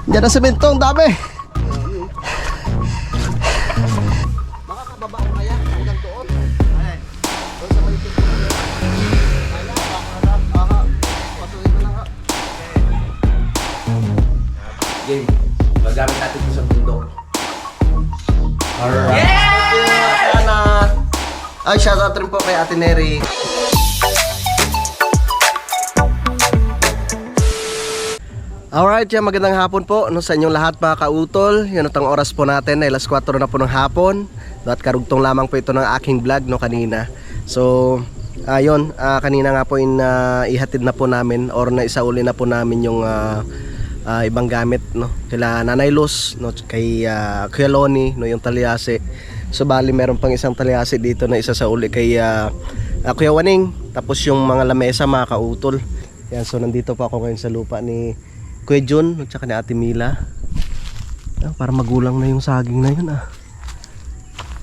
Diyan na semento, ang dami. Baka kababa ko kaya hanggang doon. Ay. Doon sa maliit ko. Kaya baka patuloy mo lang ha. Game. Magamit natin ito sa bundok. Alright. Yeah! Ana. Ay, shoutout rin po kay Ate Nery. Alright, yan, magandang hapon po sa inyong lahat mga kautol. Yan ang oras po natin ay alas 4 na po ng hapon. At karugtong lamang po ito ng aking vlog kanina. So, ayun, kanina nga po ihatid na po namin or naisauli na po namin yung ibang gamit kila Nanay Luz, kay Kuya Loni, yung talyase. So bali meron pang isang talyase dito na isasauli kay Kuya Waning. Tapos yung mga lamesa mga kautol. Yan, so nandito po ako ngayon sa lupa ni Kuya Jun at saka ni Ate Mila. Para magulang na yung saging na yun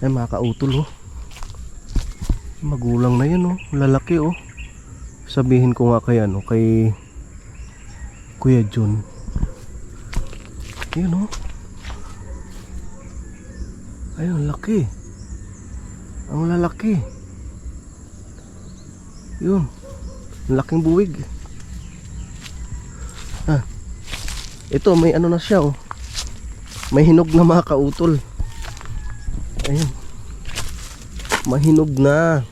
Ay mga kautol magulang na yun lalaki Sabihin ko nga kay kay Kuya Jun. Yun ayun, laki. Ang lalaki. Yun, laking buwig. Ito may na siya may hinog na mga kautol. Ayun, mahinog na.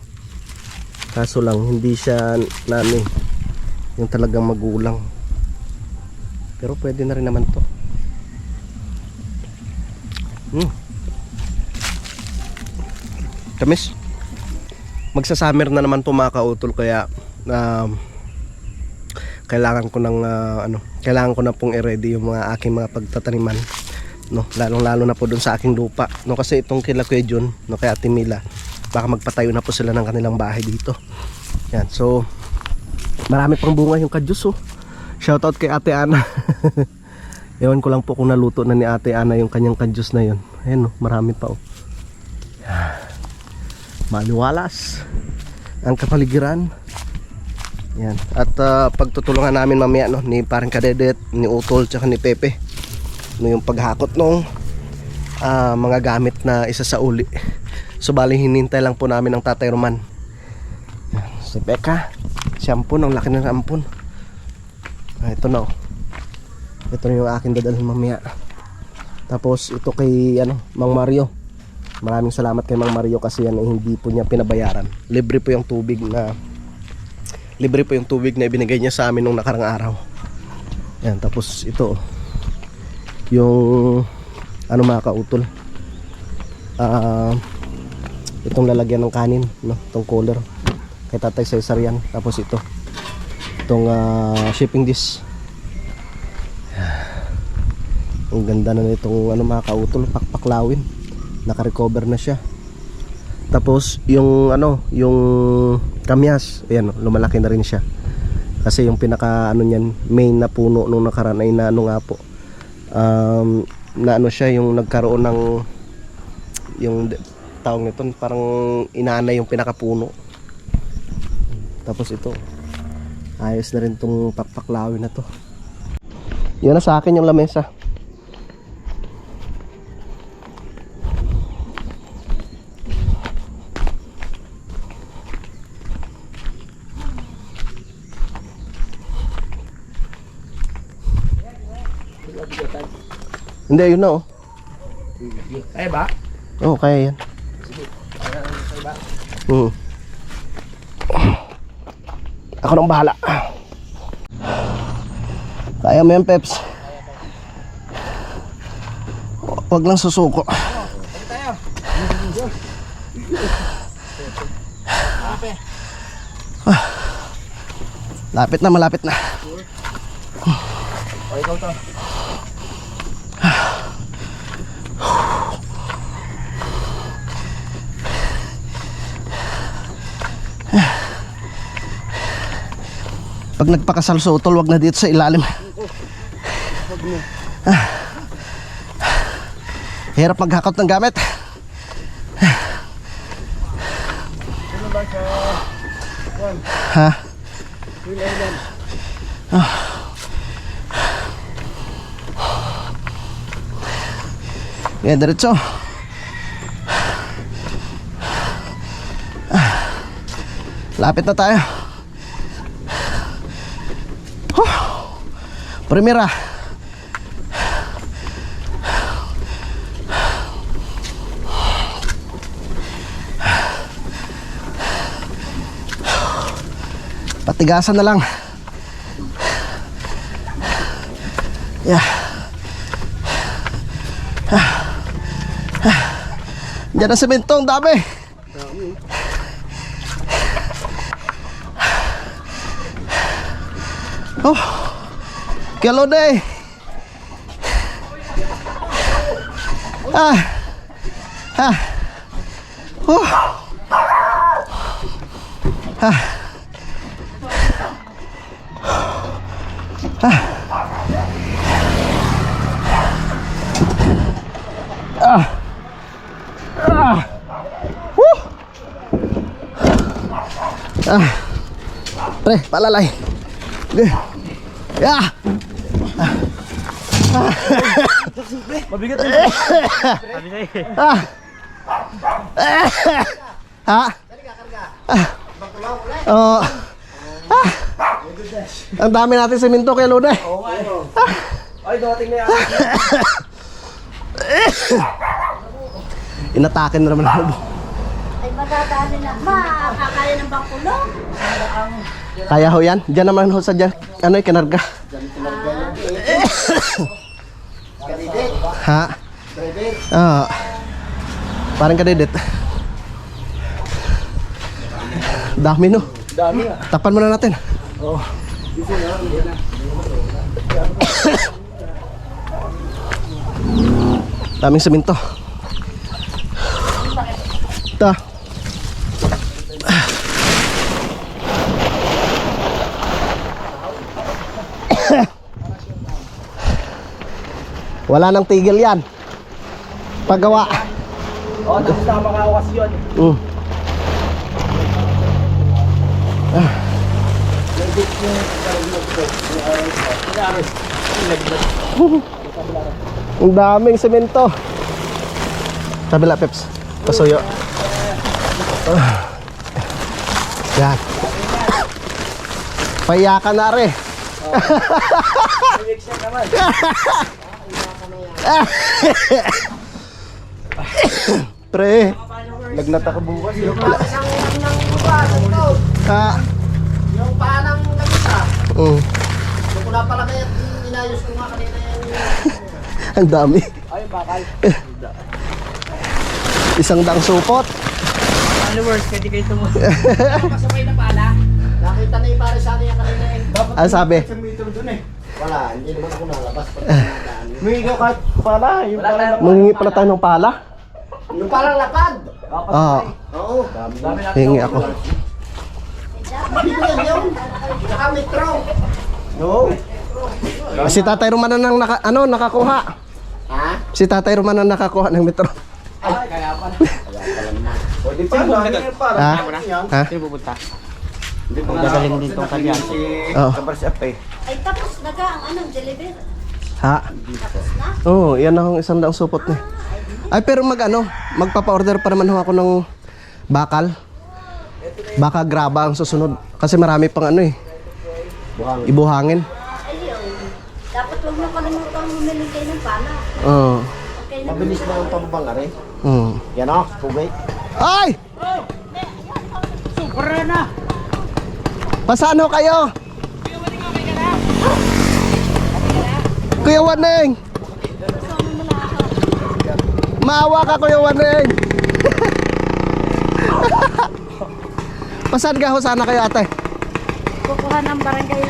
Kaso lang hindi siya yung talagang magulang. Pero pwede na rin naman to. Tamis. Magsa-summer na naman to mga kautol, kaya kailangan ko na pong i-ready yung mga aking mga pagtataniman, lalong-lalo na po dun sa aking lupa, kasi itong kila Kuya Jun, kay Ate Mila, baka magpatayo na po sila ng kanilang bahay dito. Yan, so marami pang bunga yung kadyus. Shoutout kay Ate Ana. Ewan ko lang po kung naluto na ni Ate Ana yung kanyang kadyus na yun. Ayan marami pa maliwalas ang kapaligiran. Yan. At pagtutulungan namin mamaya ni parang Kadedet, ni Utol, tsaka ni Pepe yung paghakot ng mga gamit na isasauli. So bali hinintay lang po namin ng Tatay Roman. Yan. Si Becca, si Ampon, ang laki ng Ampon. Ito na ito na yung aking dadalhin mamaya. Tapos ito kay Mang Mario. Maraming salamat kay Mang Mario kasi hindi po niya pinabayaran. Libre po yung tubig na ibinigay niya sa amin nung nakarang araw. Yan, tapos ito yung mga kautol, itong lalagyan ng kanin, itong cooler kay Tatay Cesar yan. Tapos itong shipping dish. Ang ganda na nitong mga kautol, pakpaklawin, naka-recover na siya. Tapos yung kamyas, ayan, lumalaki na rin siya. Kasi yung pinaka niyan, main na puno nung nakaraan ay nga po. Siya yung nagkaroon ng yung tawag nito, parang inanay yung pinakapuno. Tapos ito, ayos na rin tong pakpaklawin na to. Yan na sa akin yung lamesa. Hindi, yun na Kaya ba? Oo, kaya yan. Sige. Kaya ba? Ako nang bahala. Kaya mo yan, Peps. Huwag lang susuko. Tayo. Lapit na, malapit na. O, ikaw to. Pag nagpakasal sa utol, wag na dito sa ilalim. Hirap maghakot ng gamit. Sino ba sa Juan? Ha? Will Island. Yan, diretso. Lapit na tayo. Primera. Patigasan na lang. Yeah. Diyan na semento, ang dami. Oh, kalode. Ah, ah, oh, ah, ah, ah, ah, woo, ah, pre, palalay. Ya. Mabigat yun. Ah. Ha? Oh. Ah. Ang dami natin semento kay Lode. Oo nga eh. Ay, dating na yan. Inatake na naman ako. Ay, magkakali na. Makakaya ng bangkulong. Kaya ho yan? Diyan naman ho sa dyan. Ano yung kinarga? Ha? Oo. Parang kadedit. Dami no. Dami ah. Tapan muna natin. Oo. Daming semento. Ito. Wala nang tigil yan. Paggawa. Oo, tapos na makawakas yun. Ang daming semento. Kabila, Peps. Pasuyo. Yan. Payakan na rin. naman. Pre. Lagnat ako bukas. Ha? Yung palang nagisa, Mm. kung wala pala kaya inayos ko nga kanina yung... Ang dami. Ay, bakal. Isang dang supot. Followers, pwede kayo tumunod. Kasabay na pala. Nakita na yung pare sana yung kanina eh. Ano sabi? Wala, hindi naman ako nalabas. May ikaw kahit pala. Yung pala. Mangingi pala tayo ng pala. Yung palang lapad. Ah, Oo. Dami natin. hingi ako. Hindi ko yan yun. Naka-metro. No. Si Tatay Roman ang nakakuha. Ha? Si Tatay Roman ang nakakuha ng metro. Ay, kaya pala. Pwede pa lang. Ha? Ha? Sino pupunta? Hindi pa gagaling din tong kanya. Oo. Kabars up eh. Ay, tapos na ka ang anong deliver. Ha? Tapos na. Oo, yan ang isang daang supot na. Ay, pero magpapa-order pa naman ho ako ng bakal. Baka graba ang susunod. Kasi marami pang ibuhangin. Ayun. Dapat huwag na kalimutan bumili kayo ng pala. Oo. Okay na. Mabilis na yung pambang are. Yan o, pugay. Ay! Super na! Pasaan ho kayo? Kuya Waneng! Maawa ka, Kuya Waneng! Pasaan ka ho sana kayo, ate? Kukuha ng barangay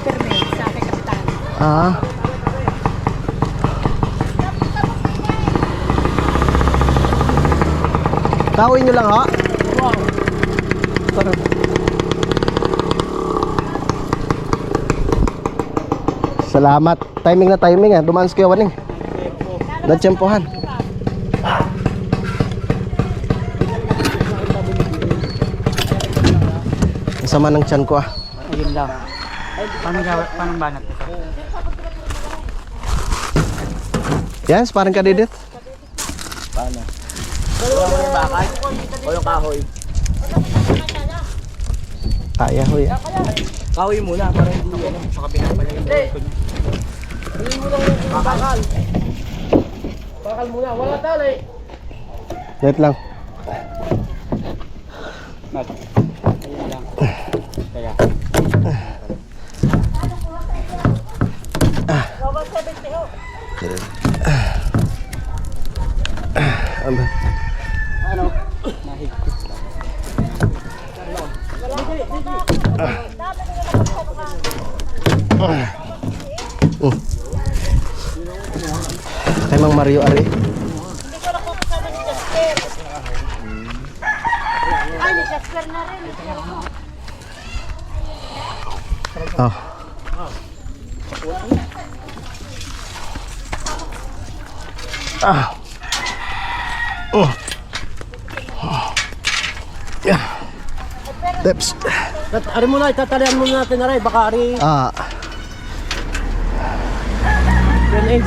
permit sa aking kapitan. Ah. Kawin nyo lang, ha? Wow. Parang... Salamat. Timing na timing, ha? Dumaan sa Kuya Waneng. Natsyempohan. Ang sama ng tiyan ko, ah. Ayun lang. Paano banat ito? Yes, parang kadidit. Paano? Wala mo yung bakal? O yung kahoy? Kaya ho yan. Kahoy muna para hindi ano. Baka pinapala yung buhay ko niya. Hindi mo lang yung bakal. Bakal muna, wala tali. Wait lang. Mat. Ayun lang. Kaya. Ano? Nahigpit. Kay Mang Mario Ari. Ay, ni Jasper na rin. Oh. Ah. Oh. Yeah. Steps. Ari muna, itatalian muna natin na rin. Baka ari. Ah. Yan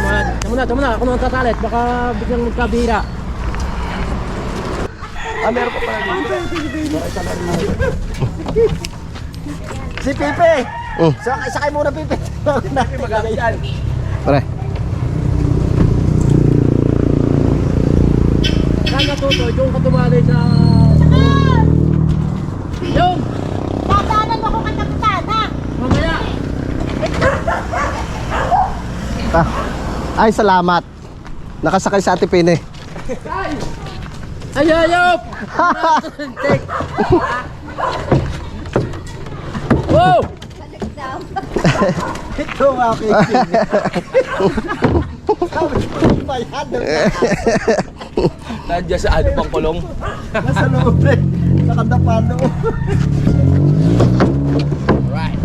muna. Tama na. Ako nang tatalit. Baka biglang magkabira. Meron pa pala dito. Si Pipe! Oh. Sakay muna, Pipe. Magagamit yan. Pare. Saan natuto? Yung katumali sa... Yung! Dadaanan mo ko kataktan, ha? Mamaya! Ah. Ay, salamat. Nakasakay sa Ate Pine. Ay, ayop! Wow! Ito ang aking Nandiyan sa ano pang kulong. nasa loob rin. Sa kandapano. Alright.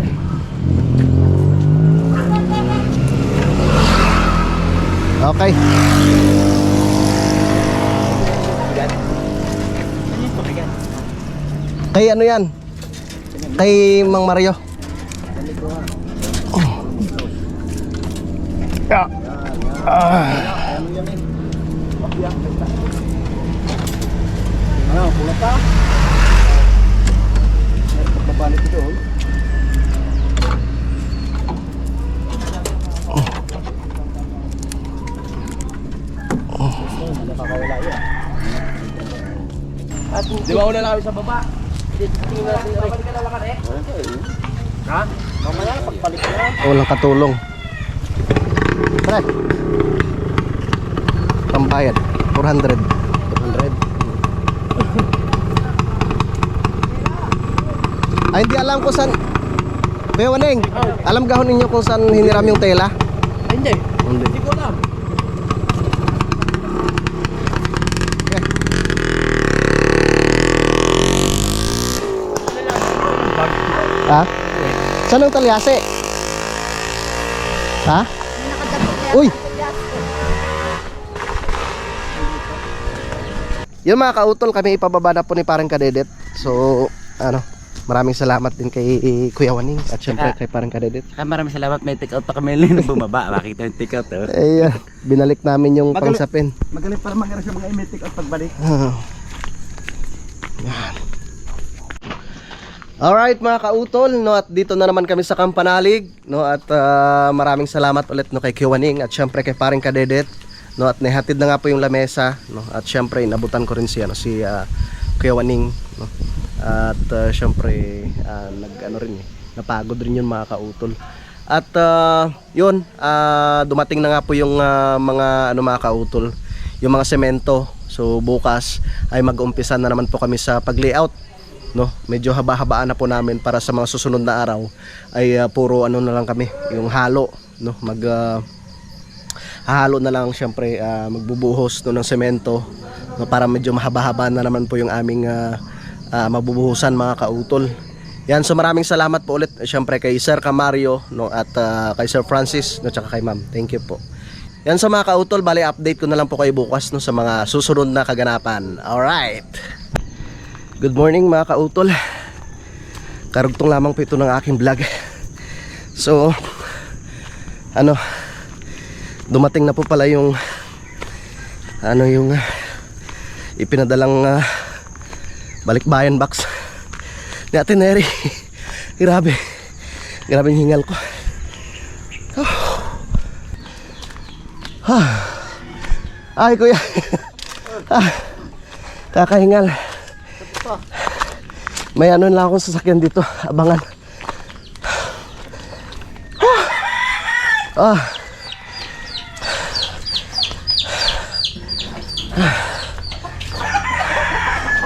Okay. Kay ano yan? Kay Mang Mario. Yeah. Ano, pulat ka? Pagbabanit ito. Nakakawala yan. Di ba una na kami sa baba? Tingnan natin rin. Babalik ka na lang eh. Ha? Mamaya, pagpalit ka na. Walang katulong. Pre. Pambayad. 400. 400. Ay, hindi alam kung saan. Kuya Waning, alam gahon ninyo kung saan hiniram yung tela? Ay, hindi. Hindi. Hindi ko alam. Ha? Saan ang talyase? Ha? Uy! Yun mga kautol, kami ipababa na po ni Parang Kadedet. So, ano, maraming salamat din kay Kuya Waning at syempre kay Parang Kadedet. Maraming salamat. May take out pa kami nung bumaba. Makita yung take out. Eh, binalik namin yung pangsapin. Magaling para magkaroon sa mga imitik at pagbalik. Yan. Alright mga kautol, no, at dito na naman kami sa Kampanalig, no, at maraming salamat ulit no kay Kuya Waning at syempre kay Parang Kadedet, no, at nahatid na nga po yung lamesa, no, at syempre inabutan ko rin si Kuya Waning, no, at syempre nag-ano rin napagod rin yun mga kautol. At yun, dumating na nga po yung mga mga kautol, yung mga semento. So bukas ay mag-umpisa na naman po kami sa pag-layout, no, medyo haba-habaan na po namin para sa mga susunod na araw ay puro ano na lang kami, yung halo, no, halo na lang syempre, magbubuhos no ng semento, no, para medyo mahaba-haba na naman po yung aming mabubuhusan mga kautol. Yan, so maraming salamat po ulit syempre kay Sir Camario, no, at kay Sir Francis, no, tsaka kay Ma'am. Thank you po. Yan sa mga kautol, bali update ko na lang po kayo bukas no sa mga susunod na kaganapan. Alright. Good morning mga kautol. Karugtong lamang po ito ng aking vlog. So ano, dumating na po pala yung ipinadalang balikbayan box ni Ate Neri. Grabe yung hingal ko. Ay kuya. Kakahingal. May ano lang akong sasakyan dito, abangan.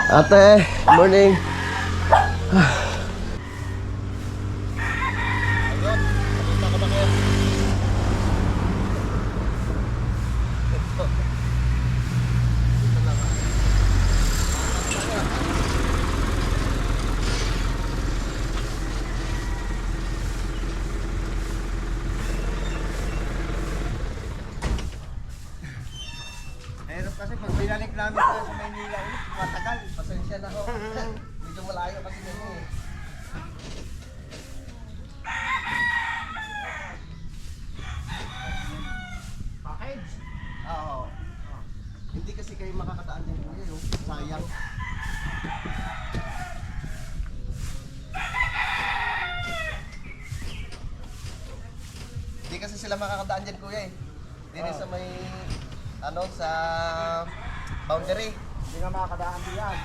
Ate, morning. Mahirap kasi pag binalik namin sa Maynila ulit, matagal. Pasensya na ho. Medyo malayo kasi nyo eh. Package? Oo. Hindi kasi kayo makakataan din po yun. Sayang. Hindi kasi sila makakataan dyan kuya eh. Hindi sa may ano sa boundary. Hindi nga makakadaan diyan.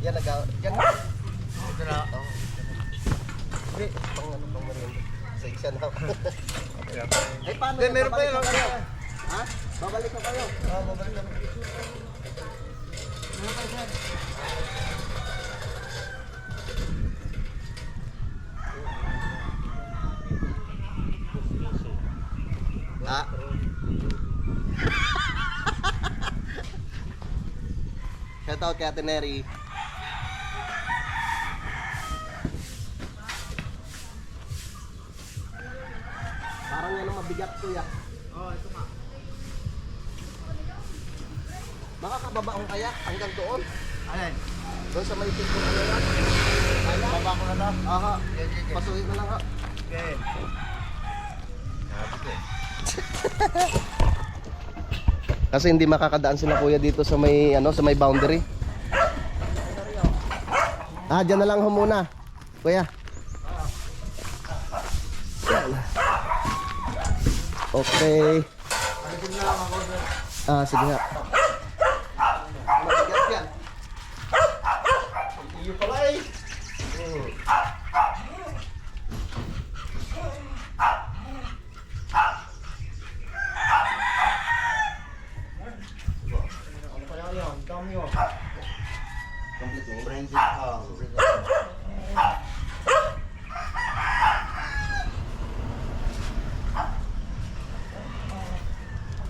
Yan yan. Ito na. Hindi, pang merienda. Sa isa na. Ay, paano? Meron pa yun. Ha? Babalik na kayo. Oo, babalik na. Meron pa yun. Ha? Shout out kay Ate Neri. Parang yan ang mabigat kuya. Oo, ito nga. Makakababa ko kaya hanggang doon? Alin? Doon sa may pinto na yan. Kaya? Baba ko na daw? Aha. Pasuhin mo lang ha. Okay. Kasi hindi makakadaan sila kuya dito sa may ano, sa may boundary. Diyan na lang ho muna. Kuya. Okay. Sige nga. Mabigat yan. Iyo pala eh.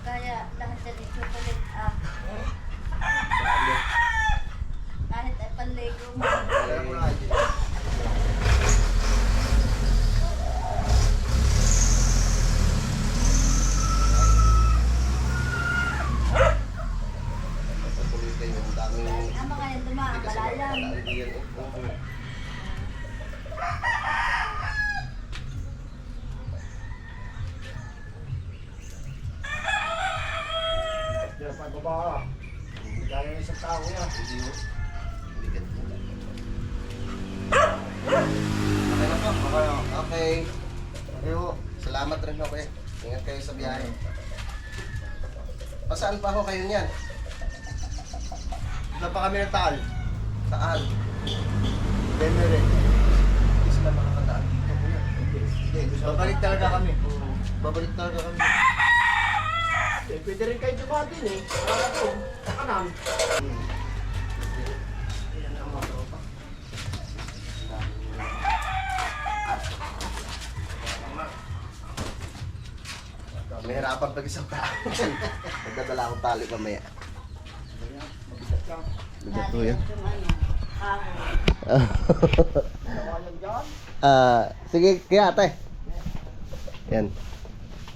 Kaya lahat yan ay chocolate kahit ay panlego mo. Ano kaya dumaan? Malalam. Baba. Kaya yung isang tao yan. Okay na po. Okay. Salamat rin ako eh. Ingat kayo sa biyahe. Pasaan pa ako kayo niyan? Dito pa kami ng Taal. Taal? Denver eh. Hindi sila makakataan dito kuya. Hindi. Babalik talaga kami. Babalik talaga kami. Eh, pwede rin kayo dumatin eh. Para po. Kanan. Yan ang mga tropa. May hirapan pag isang tao. Nagdadala akong tali mamaya. Mabigat to yan. Yung ano, ahon. Nawalan dyan? Sige, kaya ate. Yan.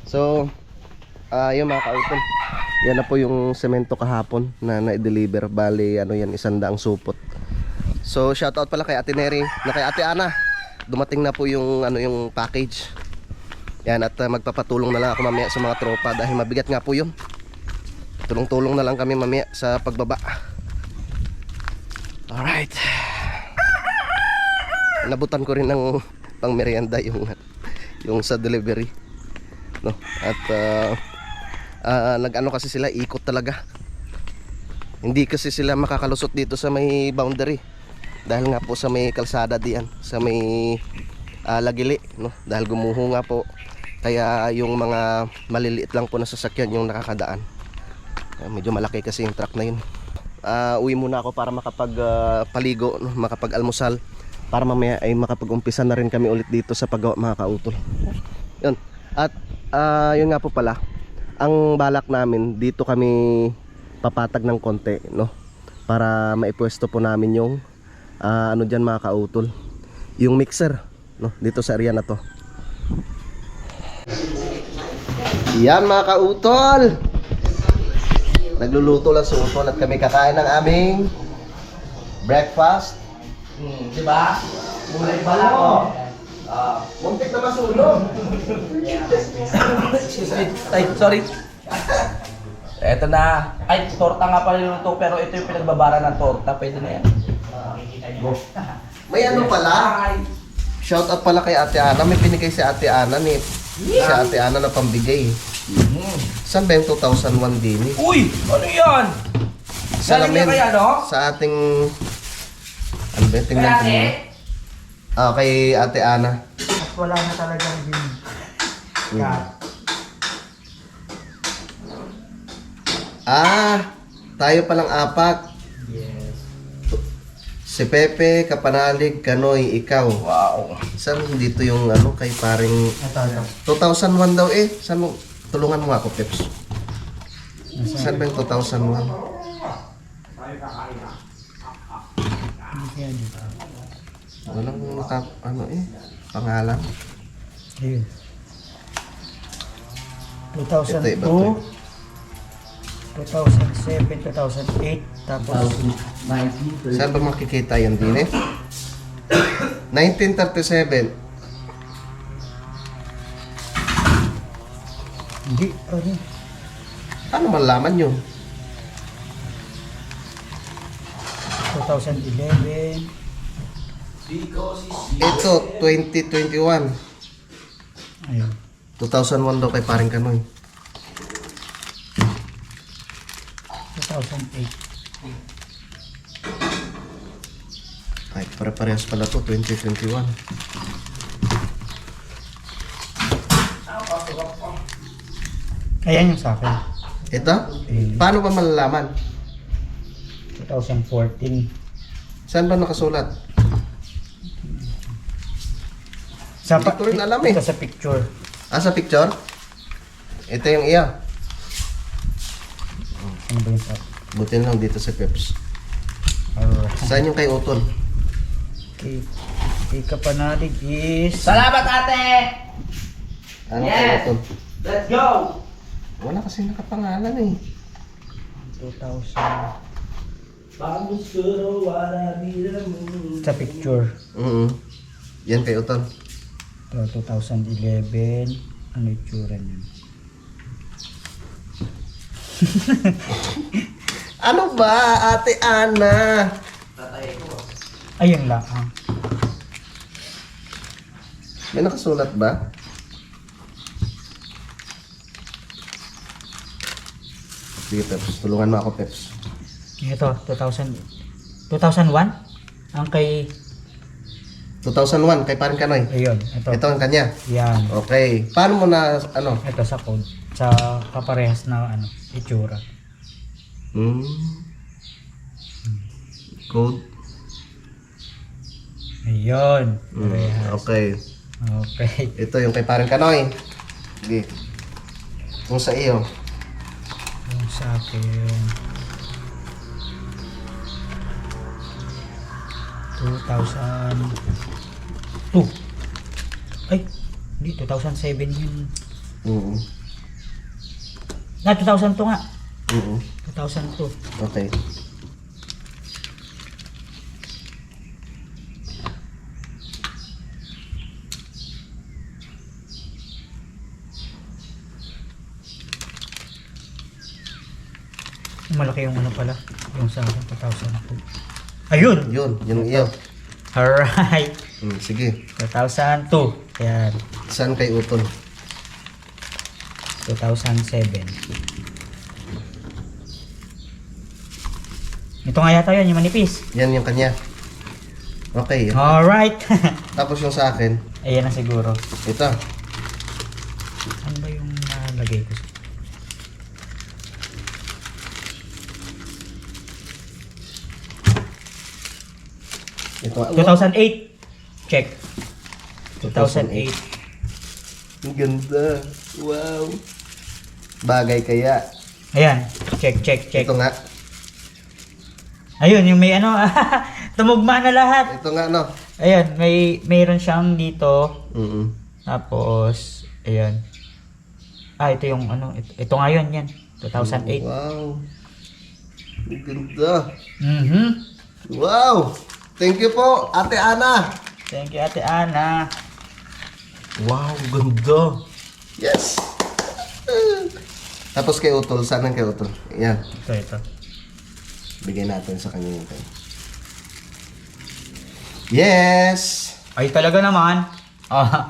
So, yung mga kautol. Yan na po yung semento kahapon na na-deliver. Bali, ano yan, 100 supot. So, shoutout pala kay Ate Neri, na kay Ate Ana. Dumating na po yung ano yung package. Yan, at magpapatulong na lang ako mamaya sa mga tropa dahil mabigat nga po yun. Tulong-tulong na lang kami mamaya sa pagbaba. Alright. Nabutan ko rin ng pang merienda yung sa delivery, no? At nag-ano kasi sila, ikot talaga. Hindi kasi sila makakalusot dito sa may boundary dahil nga po sa may kalsada diyan, sa may Lagili, no? Dahil gumuho nga po, kaya yung mga maliliit lang po na sasakyan yung nakakadaan. Medyo malaki kasi yung truck na yun. Uwi muna ako para makapag-paligo, no? Makapag-almusal, para mamaya ay makapag-umpisa na rin kami ulit dito sa paggawa, mga kautol. Yun. At yun nga po pala, ang balak namin dito kami papatag ng konti, no? Para maipwesto po namin yung ano diyan, mga kautol, yung mixer, no? Dito sa area na to. Yan, mga kautol, nagluluto lang si Utol at kami kakain ng aming breakfast. Diba? Mulay pala ko. Muntik na masunog. Ay, sorry. Eto na. Ay, torta nga pala niluto, pero ito yung pinagbabara ng torta. Pwede na yan. May ano pala? Shout out pala kay Ate Ana. May binigay si Ate Ana ni si Ate Ana na pambigay. Saan ba yung 2001 din? Uy! Ano yan? Galing niya kaya, no? Sa ating ano ba? Tingnan ko muna. Kay Ate Ana. At wala na talagang din. Tayo palang apat. Yes. Si Pepe, Kapanalig, Kanoy, ikaw. Wow. Saan dito yung ano kay paring Ito. 2001 daw eh. Saan mo? Tulungan mo ako, Peps. Saan ba yung 2001? Walang ano pangalan. Ayun. Ito, iba 2002, 2007, 2008, tapos Saan ba makikita yan din eh? 1937. hindi, ano? Paano malaman yun? 2011, Ito, 2021. ayun. 2001 daw kay paring Kanoy. 2008. Ay, pare-parehas pala to, 2021. Ayan yung sa akin. Ito? Paano ba malalaman? 2014. Saan ba nakasulat? Sa Hindi ko rin alam eh. Ito sa picture. Sa picture? Ito yung iya. Ano ba yung sa? Buti na lang dito sa Peps. Alright. Saan yung kay Utol? Kay Kapanalig is Salamat, ate! Ano Yes! kay Utol? Let's go! Wala kasi nakapangalan eh. 2000. Vamos pero wala vida mo. Sa picture. Yan kay Utol. Ito, 2011. Ano yung tsura niyan? Ano ba, Ate Ana? Ayun lang. May nakasulat ba? Sige, Peps. Tulungan mo ako, Peps. Ito, 2001? Ang kay... 2001, kay paring Kanoy. Ayun, ito. Ito ang kanya. Yan. Okay. Paano mo na, ano? Ito sa code. Sa kaparehas na ano, itsura. Code. Ayun. Parehas. Okay. Okay. Ito yung kay paring Kanoy. Sige. Kung sa iyo. Yung sa akin. 2002. Ay, hindi, 2007 yun. Oo. 2002 nga. Oo. 2002. Okay. Malaki yung ano pala. Yung sa akin, 2002. Ayun! Yun iyo. Alright. Sige. 2002. Yan. Saan kay Utol? 2007. Ito nga yata yun, yung manipis. Yan yung kanya. Okay. Alright. Tapos yung sa akin, Ayan na siguro. ito. Ano ba yung nalagay ko? Ito. 2008. Check. 2008. Ang ganda. Wow. Bagay kaya. Ayan. Check, check, check. Ito nga. Ayun, yung may ano. Tumugma na lahat. Ito nga no. Ayan, mayroon siyang dito. Mm. Tapos, ayan. Ito yung ano. Ito nga yun, yan. 2008. Wow. Ang ganda. Mhm. Wow. Thank you po, Ate Ana. Thank you, Ate Ana. Wow, ganda. Yes. Tapos kay Utol, saan ang kay Utol? Yan. Ito. Bigay natin sa kanya yung tayo. Yes. Ay, talaga naman. Ah.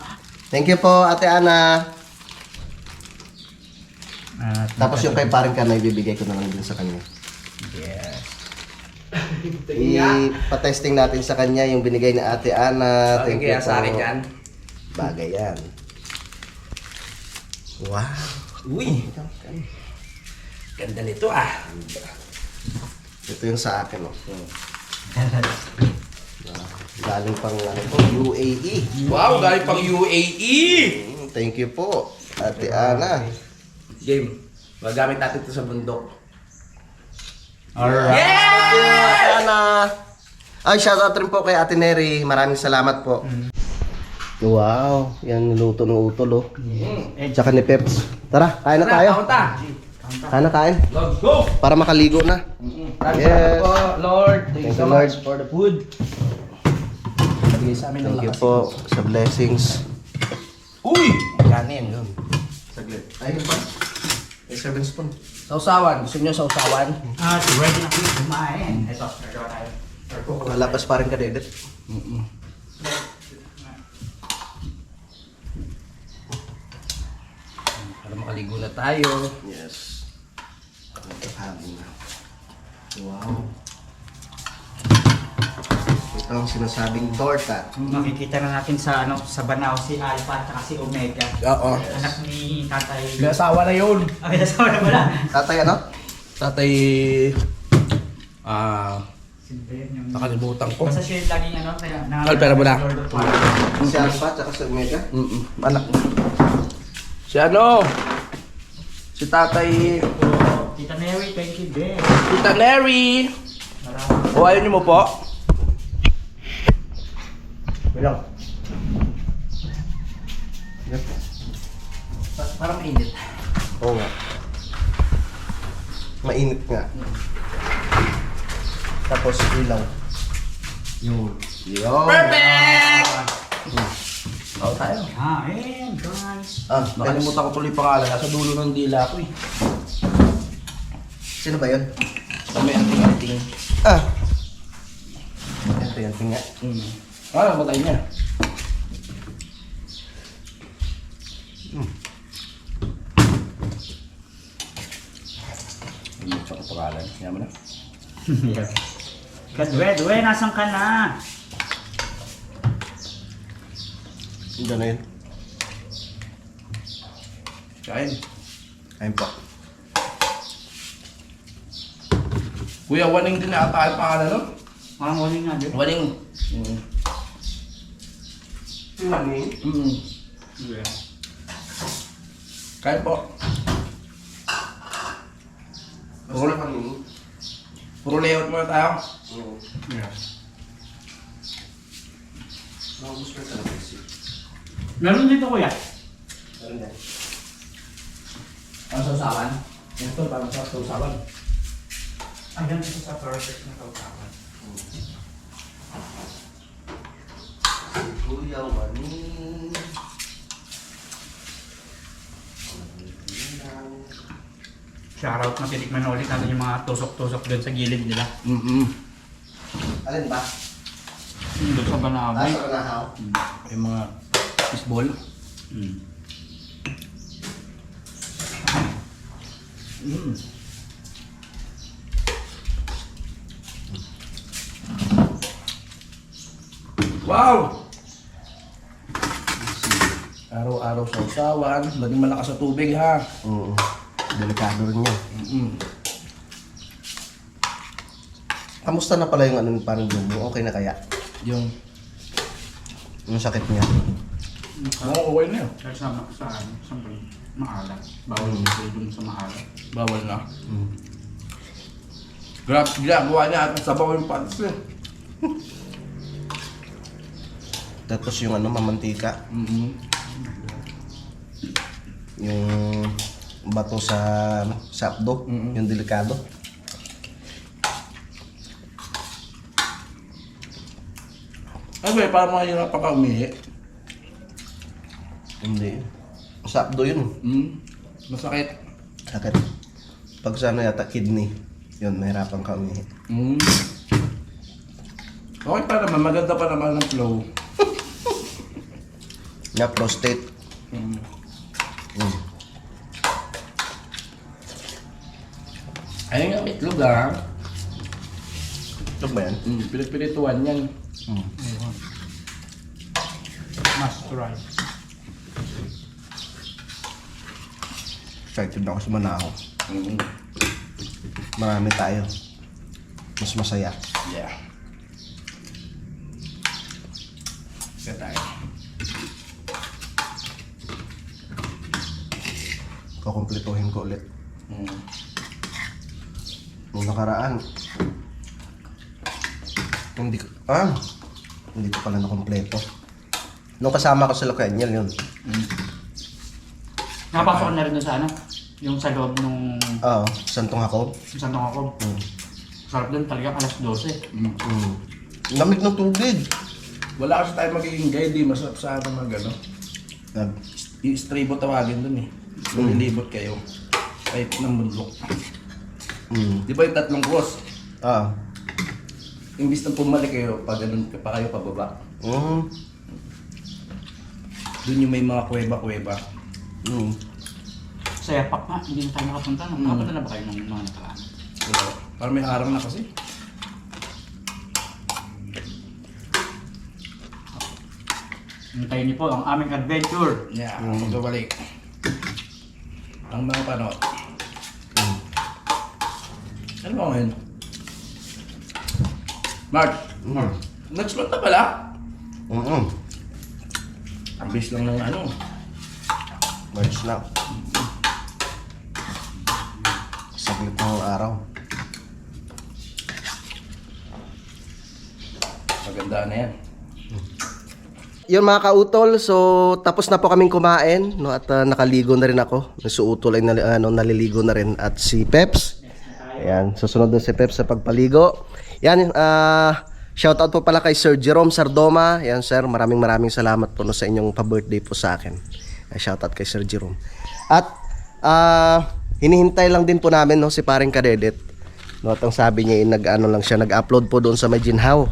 Thank you po, Ate Ana. At Tapos yung kay paring ka na ibibigay ko na lang din sa kanya. yes. Ipatesting natin sa kanya yung binigay ni Ate Ana. Bagay kaya sa akin po. yan. Bagay yan. Wow. Uy, ganda nito ah. Ito yung sa akin. Oh. Galing pang ano po, UAE. Wow, galing pang UAE. Thank you po, Ate Ana. Game, magamit natin ito sa bundok. Alright. Ate Ana. Ay, shoutout rin po kay Ate Neri. Maraming salamat po. Wow, yan niluto ng Utol oh. Tsaka ni Peps. Tara, kain na tayo. Kaunta. Kain na kain. Let's go. Para makaligo na. Yes. Lord, thank you Thank so you, much Lord. for the food. Nabigay sa amin ng Thank you lakas. po sa blessings. Uy, kanin. Saglit. Ayun pa. May 7 spoon. Sausawan, gusto niyo sausawan? Ready na kayo kumain. Ito, nagawa tayo. Malapas pa rin ka, Dedet. Para makaligo na tayo. Yes. Nakakahangin na. Wow. Ito ang sinasabing torta. Makikita na natin sa ano sa Banao si Alpha at si Omega. Oo. Anak ni Tatay. May asawa na yun. Ay, nasa na wala. Tatay ano? Tatay, Siyempre yun yung... nakalimutan ko. Basta siya yung laging ano, kaya na... Al, pera mo na. Lord of Fire. Si Alpha tsaka si Omega. Anak. Si ano? Si Tatay, Tita Mary, thank you din. Tita Neri. Maraming O, ayaw niyo mo po? Bilang. Yep. Parang mainit. Oo nga. Mainit nga. Tapos ilaw. Yun. Perfect! Oo tayo. kain, guys. Nakalimutan ko tuloy pangalan. Nasa dulo ng dila ko eh. Sino ba yun? Sa may anting-anting. Ito yan, tinga. Matay niya. Nakalimutan ko pangalan. Kaya mo na. Kadwed, nasan ka na? Diyan na yun. Kain. Ayun po. Kuya, waning din na ata ang pangalan, no? Parang uling nga, di ba? Waning. Maning? Kain po. Basta maning. Puro layout muna tayo. Oo. Yeah. Naubos ko talaga si. Meron dito kuya. Ang sausawan? Ito, parang sa sausawan. Ayan ito sa perfect na kausapan. Kuya Mani. Shoutout na tinikman na ulit natin yung mga tusok-tusok doon sa gilid nila. Alin ba? Doon sa Banahaw. Nasa Banahaw. Yung mga fishball. Wow! Araw-araw sa usawan, laging malakas sa tubig ha. Oo. Delikado rin yan. Kamusta na pala yung ano parang dumo? Okay na kaya? Yung, Yung sakit niya? okay na yun. Dahil sa maalat. Bawal yung sa maalat. Bawal na. Ginagawa niya at sabaw yung patis eh. Tapos yung ano, mamantika. Yung bato sa sapdo, yung delikado. Ay ba, parang mga hirap pa ka umihi. Hindi. Sapdo yun. Masakit. Sakit. Pag sa ano yata, kidney. Yun, mahirapan ka umihi. Okay pa naman, maganda pa naman ang flow. Na prostate. Ayun yung itlog ah. Ito ba yan? Pilit-pilituan yan. Must try. Excited ako sa Manahaw. Marami tayo. Mas masaya. Yeah. Kaya tayo. Kukumpletuhin ko ulit. Nung nakaraan. Hindi ko pala nakompleto. Nung kasama ko sa Locañal yun. Nakapasok na rin doon sa ano? Yung sa loob nung Oo, Santong Jacob. Santong ako. Sarap doon talaga alas 12. Lamig ng tubig. Wala kasi tayo magiging guide, di masarap sa ano mag ano. I-straybo tawagin dun eh. Lumilibot kayo. Kahit ng bundok. Di ba yung tatlong cross? Imbis na pumalik kayo, pag ganun pa kayo pababa. Doon yung may mga kuweba-kuweba. Sa Yapak nga, hindi na tayo nakapunta. Nakapunta na ba kayo ng mga nakaraan? Wala. Parang may harang na kasi. Hintayin niyo po ang aming adventure. Yeah, magbabalik. Ang mga panot. Ano ba ngayon? March. Next month na pala. Ang bilis lang ng ano. March na. Saglit ng araw. Maganda na yan. Yun mga kautol, so tapos na po kaming kumain, no, at nakaligo na rin ako. Si Utol ay naliligo na rin at si Peps. Ayan, susunod na si Peps sa pagpaligo. Yan, shoutout po pala kay Sir Jerome Sardoma. Yan sir, maraming salamat po no, sa inyong pa-birthday po sa akin. Shoutout kay Sir Jerome. At hinihintay lang din po namin no, si Paring Kadedet. No, at ang sabi niya nag-upload po doon sa may Jinhaw.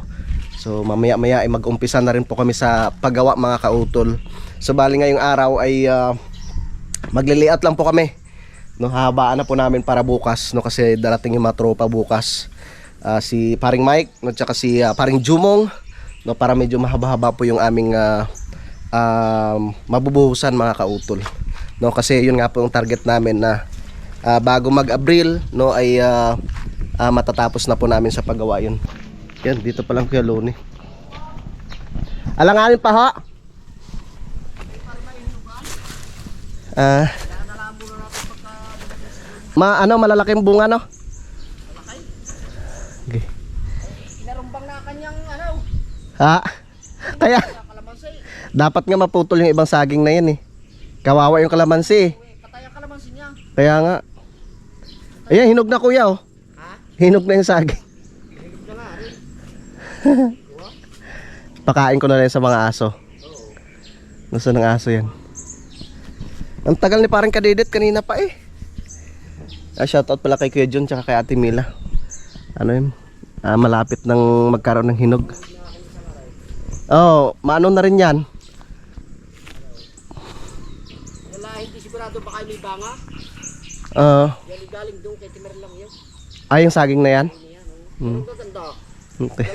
So mamaya-maya ay mag-umpisa na rin po kami sa paggawa mga kautol. So bali ngayong araw ay magliliat lang po kami. No, hahabaan na po namin para bukas no, kasi darating yung mga tropa bukas. Si Paring Mike no, tsaka si Paring Jumong no, para medyo mahaba-haba po yung aming mabubuhusan mga kautol. No, kasi yun nga po yung target namin na bago mag-Abril no ay matatapos na po namin sa paggawa yun. Yan, dito pa lang Kuya Loni. Alanganin pa ha? Malalaking bunga no? Okay. Inarumbang na kanyang ano, Ha? Kaya kalamansi. Dapat nga maputol yung ibang saging na yan eh. Kawawa yung kalamansi eh. Patay ang kalamansi niya. Kaya nga. Ayan, hinog na kuya oh. Ha? Hinog na yung saging. Hinog na nga rin. Pakain ko na lang sa mga aso. Gusto ng aso yan. Ang tagal ni parang Kadidit kanina pa eh. Shoutout pala kay Kuya John tsaka kay Ate Mila. Ano yun? Malapit nang magkaroon ng hinog. Oh, maano na rin yan. Wala, hindi sigurado baka may banga. Yan galing doon kay Timer lang yun. Yung saging na yan. Ang gaganda. Okay.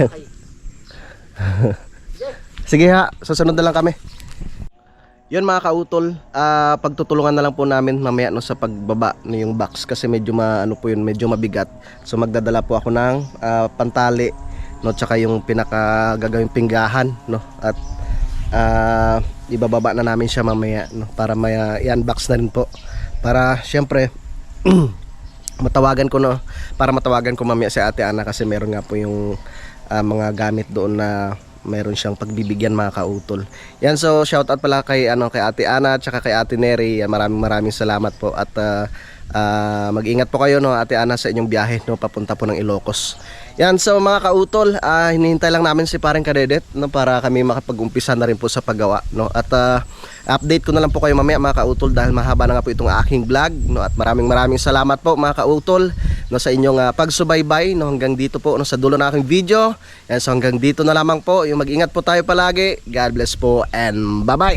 Sige ha, susunod na lang kami. Yun mga kautol, pagtutulungan na lang po namin mamaya no, sa pagbaba ng yung box kasi medyo medyo mabigat. So magdadala po ako ng pantali no, tsaka yung pinakagagawing pinggahan no, at ibababa na namin siya mamaya no, para i-unbox na rin po. Para syempre matawagan ko mamaya si Ate Ana kasi meron nga po yung mga gamit doon na meron siyang pagbibigyan mga kautol. Yan, so shoutout pala kay Ate Ana at saka kay Ate Neri. Maraming salamat po at mag-ingat po kayo no Ate Ana sa inyong biyahe no papunta po ng Ilocos. Yan, so mga kautol, hinihintay lang namin si parang Kadidit no para kami makapag-umpisa na rin po sa paggawa no at update ko na lang po kayo mamaya mga kautol dahil mahaba na nga po itong aking vlog no at maraming salamat po mga kautol no sa inyong pagsubaybay no hanggang dito po no sa dulo ng aking video. Yan, so hanggang dito na lamang po. Yung mag-ingat po tayo palagi. God bless po and bye-bye.